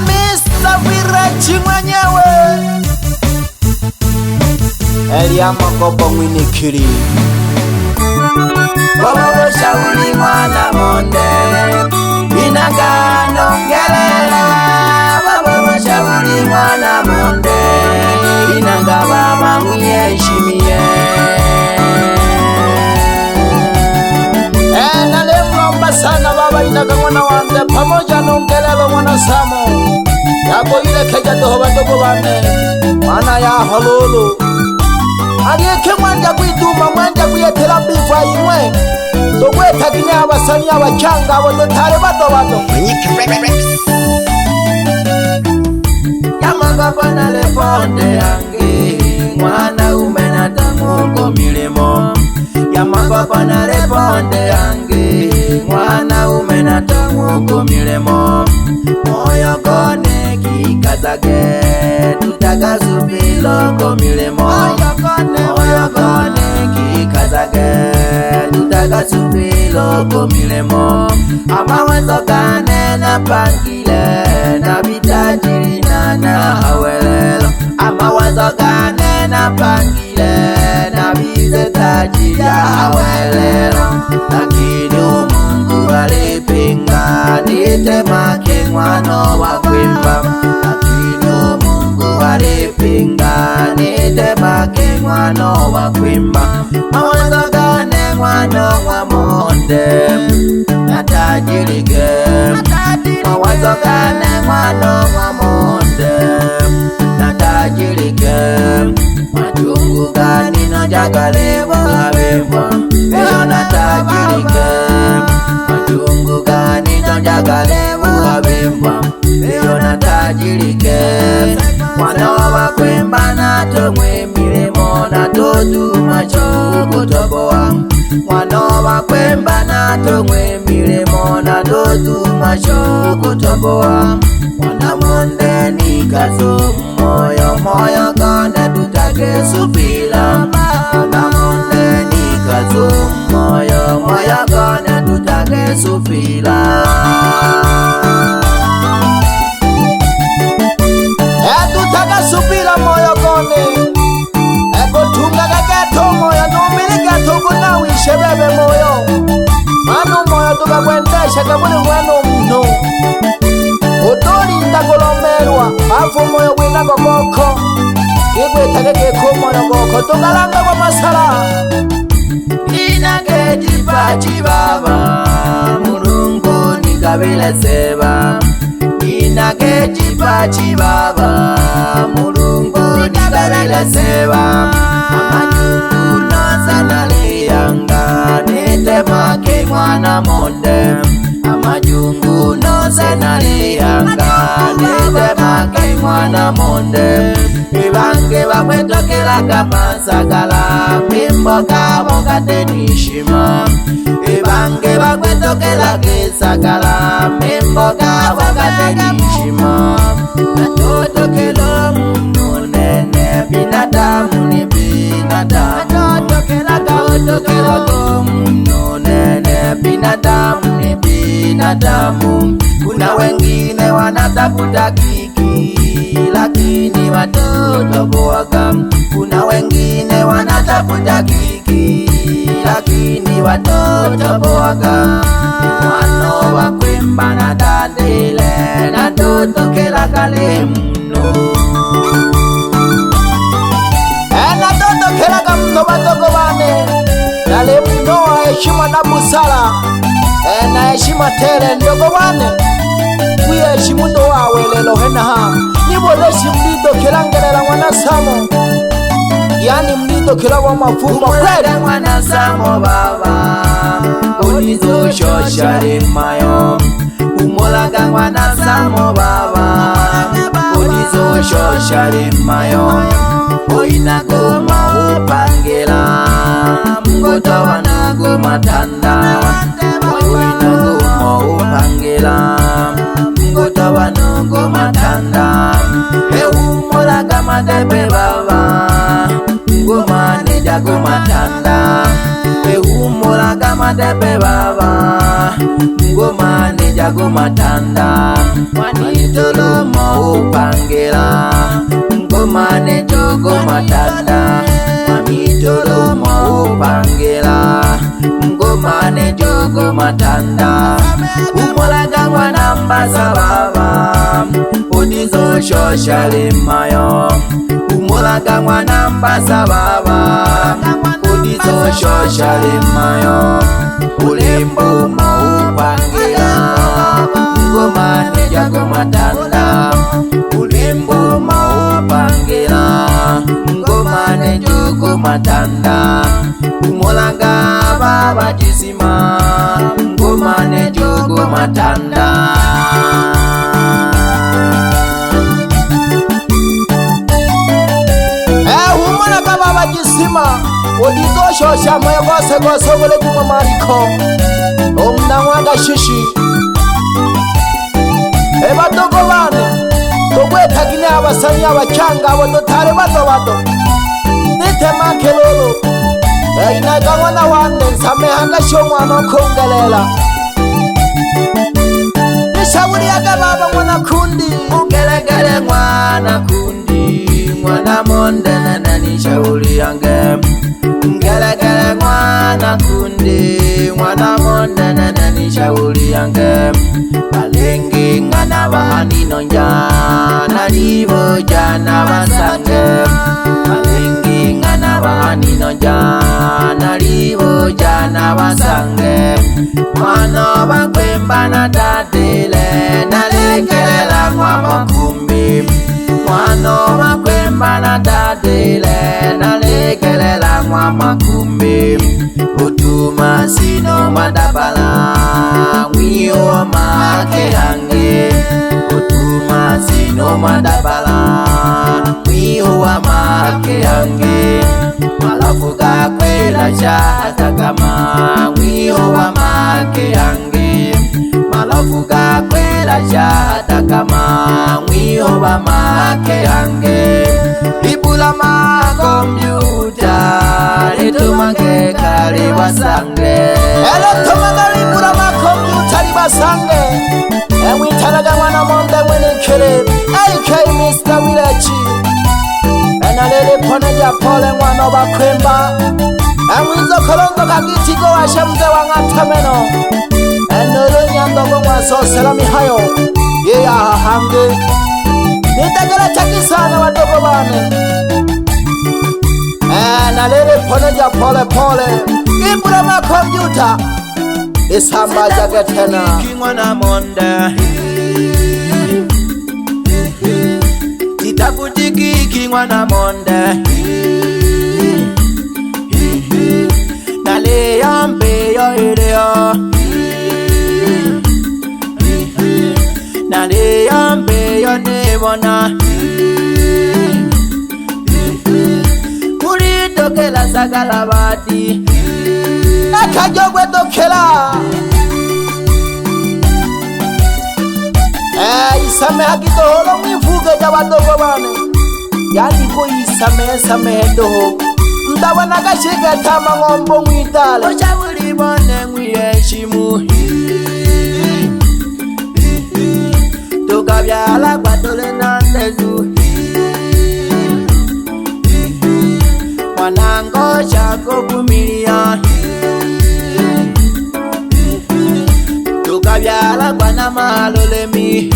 Mr. Virachi mwenyewe Elia Makopo Mwinikiri Bobo shauli mwana monde Inagano ngelela Bobo shauli mwana monde Inanga baba mwiheshimie Nalemlomba sana baba inaga mwana wande pamoja nongelelo mwana Samo Yako ile keja doho bandogo bane Mana ya holulu Aliyeke mwanja kuiduma mwanja kuyetela mbifa imwe Togweta kine abasani abachanga abo dotare bato Yamanga pana leponde yange Mwana umenata mungo milimo Yamanga pana leponde yange Mwana umenata mungo milimo Moyo kone kikazage Tutagazubilo ko milimo Moyo kone kikazage Tutagazubilo ko milimo Ama wenzo kane na pangile Na bitajiri na awelelo Ama wenzo kane na pangile Na bitajiri awelelo Lakini Mungu alipinga Nitemake mwano wa kwimba Lakini Mungu alipinga Nitemake mwano wa kwimba Mawenzo kane mwano wa monde Natajirike Mawenzo kane mwano wa monde Natajirike Majungu gani no jagalewa habewa Eyo natajirike Majungu gani no jagalewa habewa Eyo natajirike Mwana wa kwemba na tomwe milimo na totu macho kutoboa Mwana wa kwemba na tomwe milimo na totu macho kutoboa Mwana monde ni kazo moyo kone tutage supila Mwana monde ni kazo moyo kone tutage supila Tutaga supila moyo kone Eko tunga gageto moyo Numili gato kuna wishe bebe moyo Manu moyo tuka kwendesha kabuli mwenu mnu Utoli ndagolomerwa Afu moyo wina gogoko Igwe tage geko moyo goko Tukalanga kwa masala Inage baba Mulungu nikabile seba Inage baba Mulungu nikabile seba Amajungu noza naliyanga Nitemake mwana monde Amajungu noza naliyanga Nitemake mwana monde Ibange bakwetokela kama sagala Mimbo kabo katenishima Ibange bakwetokela kisagala Mimbo kabo katenishima Natotokelo munene Binadamu ni binadamu Natotokelo munene Binadamu ni binadamu Kuna wengine wanatafuta kiki Lakini watoto boga Kuna wengine wanatafuta kiki Lakini watoto boga Mwano wa kwimba na dadile Na toto kela kale mno Na toto kela kamno batoko bane Nale mno wa heshima na busara Na heshima tele ndogo bane Kuya heshimu ndo wawe lelo hena ha Niboleshi mlido kilangelela mwana Samo Yani mlido kilawa mafumba kwele mwana Samo baba Unizo shoshari mayo Umolaga mwana Samo baba Unizo shoshari mayo Oinagoma upangela Mgoto wanago matanda Oinagoma upangela Mgoto wanago matanda Umolaga madebe baba Ngoma ni jago matanda Umolaga madebe baba jago matanda mwanitolomo upangela ngomane jogo matanda mwanitolomo upangela ngomane jogo matanda umolaga mwanambasa baba odizo shoshale mayo umolaga mwanambasa baba odizo shoshale mayo ulembo maupangela ngomane jago matanda ulembo maupangela ngomane jogo matanda umolaga baba jisima ngomane jogo matanda umolaga baba jisima odizoshosha moyo gose gose obole kumwa mariko omnamwa gashishi ebadogo bane togwetagine abasani abacyanga abo dotare bato nitema kelolo inaganywa na wande nsamehanga shomwana okongelela nishaburiyaga baba mwana kundi ugelegele mwana kundi mwana mondana nishauri yange ngelegele mwana kundi mwana mondana nishauri yange balengi ngana bahani nonja nalibo jana basange balengi ngana bahani nonja nalibo jana basange mwana bakwemba na tatile nalekelela mwa makumbi mwana bakwemba na tatile nalekelela mwa makumbi utuma sino madabala mwiyo wa make yange utuma sino madabala mwiyo wa make yange malafu gakwela shata kama mwiyo wa make yange malafu gakwela shata kama mwiyo wa make yange ibula makompyuta litumange kali basange eletumange libula makompyuta libasange emwitalaga mwana monde mwenekele AK Mr. Village enalele pone ja pole mwana bakwemba emwizo kolongo kagitigo washe mze wangatameno enolo nyandogo mwasosela mihayo yeya hahange nitagala chakisana wadogo bane nalele pone ja pole pole ibula makompyuta isamba jagetena mwana monde itakutiki mwana monde nale yambe yo ileo nale yambe yo nebona kulitokela sagala bati akajogwe dokela isame hakitoholo mwivuge jabadogo bane yani ko isame doho ndabona gashigata mangombo mwitale oshabuli bone mwiyeshimu tukabyala kwatole nandezu mwanango shako kumilia tukabyala kwana malolemi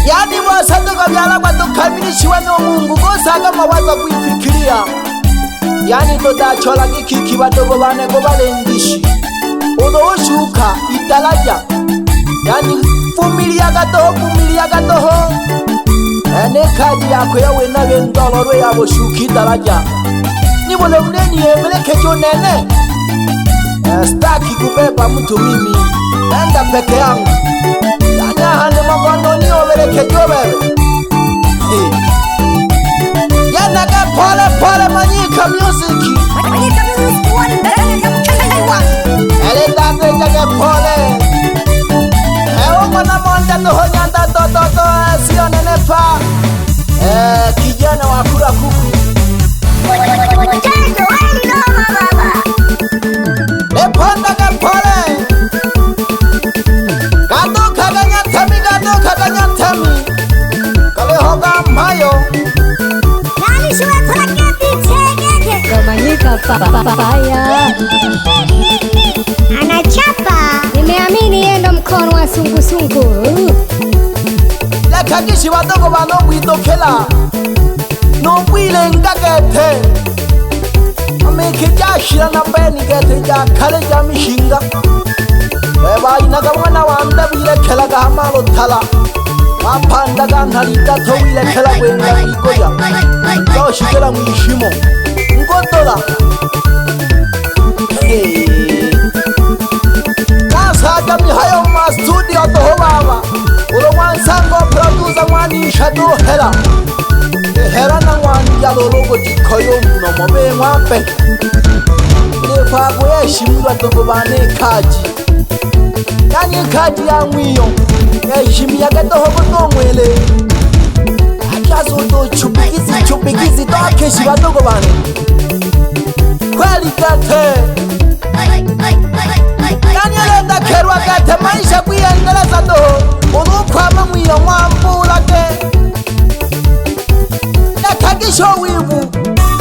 yani bose tukabyala kwa tukamilishiwa no Mungu gosaga mawaza kuifikiria yani todachola gikiki badogo bane go balendishi udoshuka idaraja yani fumilia gatoho ene kadi yako yawe nabe ndolorwe yabo shuki idaraja nibole mdeni yemeleke jonene staki kubeba mtu mimi enda peke yangu yana hane magono ni obeleke jobebe yana ga pole manyika music ele date jage pole ewo mwana monda to honyanda to sio nenepa kijana wa kura kuku. Fire. Anachapa. Nimeamini yeye ndo mkono wa sungusungu. Lekagishi badogo bano bwidokela nobwile ngagete ameke jashira na beni gete ja kale ja mishinga eba inaga mwana wanda birekela ga hamalo tala apanda ga ntalita to birekela gwenga ikoya zoshikela mwishimo ngotola kasaga mihayo ma studio to baba ulo mwansango producer mwanisha do hera na mwani ya lologo jikoyo muno mobe mwampe nefago yeshimwa togobane kaji yani kaji ya mwiyo yeshimia gatoho gotomwele akazo do chupikizi do akeshi batogobane kweli gate yani elenda kerwa gate maisha kuyendeleza do unukwama mwiyo mwambula ke nekagisho wivu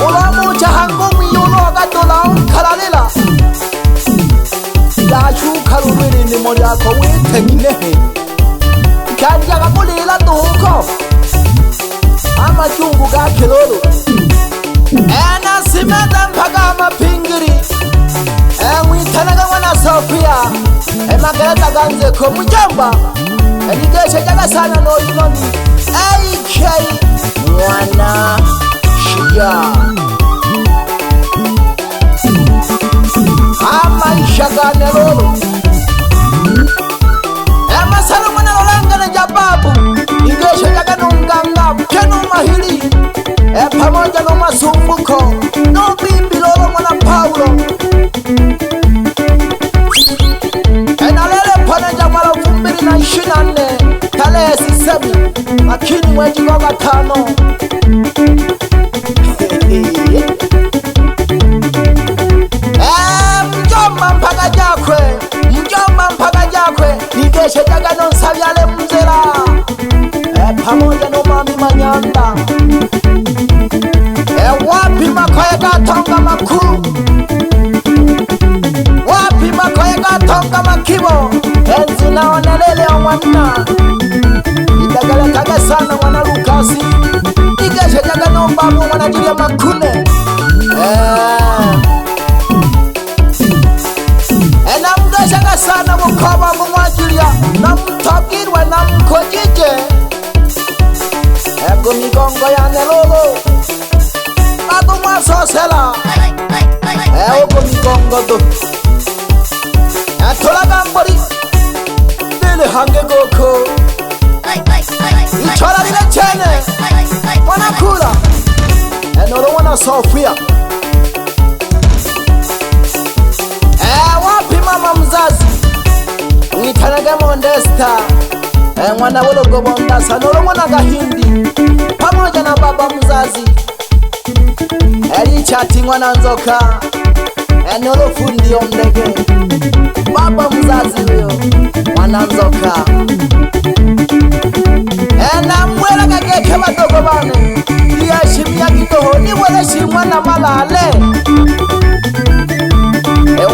ulamucha hango mwiyo ulogadola unkalalela yashuka lubirindi moryako witeginehe kanjaga mulila duko amachungu ga kilolo ena simeta mpaka amapingiri mwitanaga mwana Sofia emagereta ganze ko mujamba eligeshe jaga sana no inoni AK mwana shija amaisha gane lolo emasalo mwana lolangana jababu igeshe jaga nunganga kenu mahili pamoja no masumbuko no bimbi lolo mwana Paulo enalele pana jamala 2024 tarehe 7 makini mwezi wa 5 mjomba mpaka jakwe nigeshe jaga nonsavyale mzela pamoja no mami Manyanda wapi makoye gatonga makuru wapi makoye gatonga makibo enzi naonelele omwana idagalekaga sana mwana Lukasi igeshe jaga nombabu mwana Julia Makune enamgeshaga sana mukoba mwa Julia namtogirwe namkojije ego migongo ya nelolo ago mwasosela ego migongo do atolaga mbori dele hange goko ichola lile chene mwana kula enolo mwana Sofia wapi mama mzazi mwitanaga Modesta mwana wologo bondasa nolo mwana Gahindi pamoja na baba mzazi Elichati mwana Nzoka nolo fundi omdege baba mzazi huyo mwana Nzoka mwela kageke badogo bane yashimia kitoho ni wele shimwana malale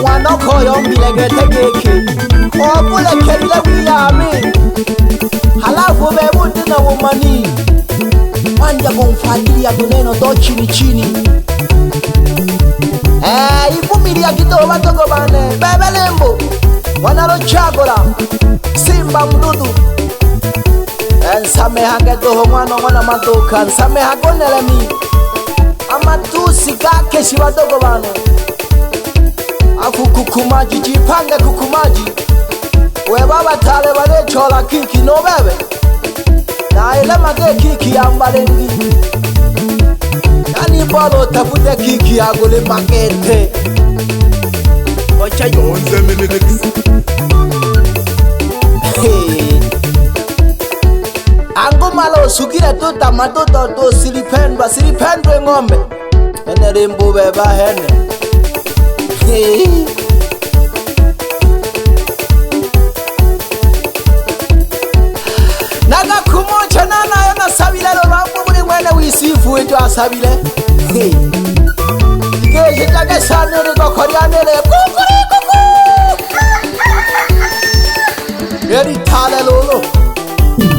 mwana koyo mbilegete geke obule kelile wiyami halafu bebundi na wumani wanja kumfadilia duneno do chini chini ivumilia kitoho badogo bane bebelembo wanalochagola simba mdudu nsamehange doho mwana maduka nsamehagonelemi amatusi gakeshi badogo bane afu kukumaji jipange kukumaji we baba tale balechola kiki no bebe na ile mage kiki yambalengi nani bolo tafute kiki yagole magete wacha yonze minix ango malo sukira to tamato to silipendwa ngombe ene rimbu beba hene naga kumocha nana yona sabile lo rambu buli mwene wisifu wetu asabile Nige jage sanere ko khorianere kukurikuku. Eri thale lolo.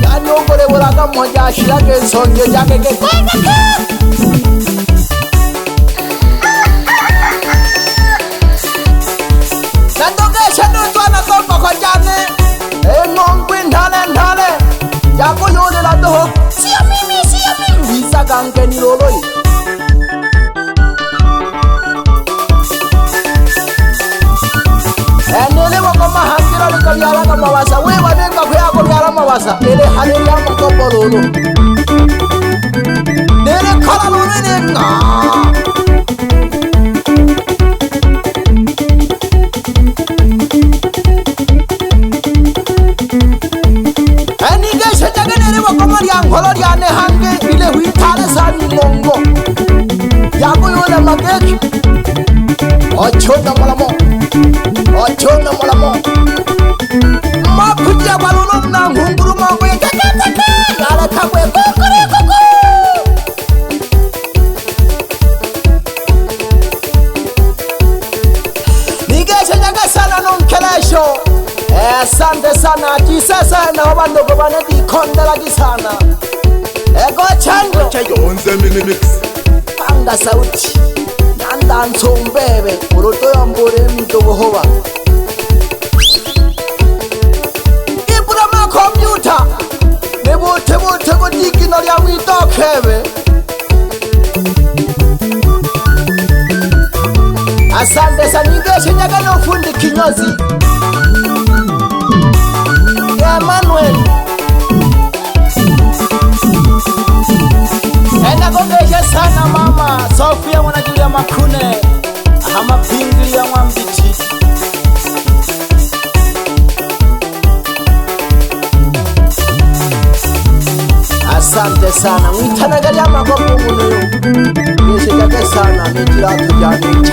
Yanyo kore boraga moja shirage songe jage ke kukurikuku. Nandoge shanu twana ko khojane. Engongwi ndale. Yako yole la doho. Siya mimi. Visa gange ni lolo. Nele wako mahangiro ni kabiala ka mawasa. Wewa nenga kuya kabiala mawasa. Nele haneli ya makopo lolo. Nele kala lolo nenga. Nige shajage nele wako mariang holo diane hange. Ile hui thale sani mongo. Yako yole mageki. Ochona malamo. Mapuja balulum na ngunguru mawe kakakaka. Yala kakwe kukurikuku. Nigeshe nyaga sana nonkelesho. Asante sana kisasa na wabandogo banedi kondela kisana. Ego chanjo Chayonze mini mix. panga sauti. Nanda nsombebe uloto ya mbore mdogo hoba. Ibrama computer Nebote go dikino ya witokebe. Asante sana Nigeshe nyaga no fundi kinyozi Emmanuel. Gogeshe sana mama Sofia mwana Julia Makune. Hama pingili ya mwambiti. Asante sana mwitana gali ya magopo munu. Geshe jake sana nijira tujani.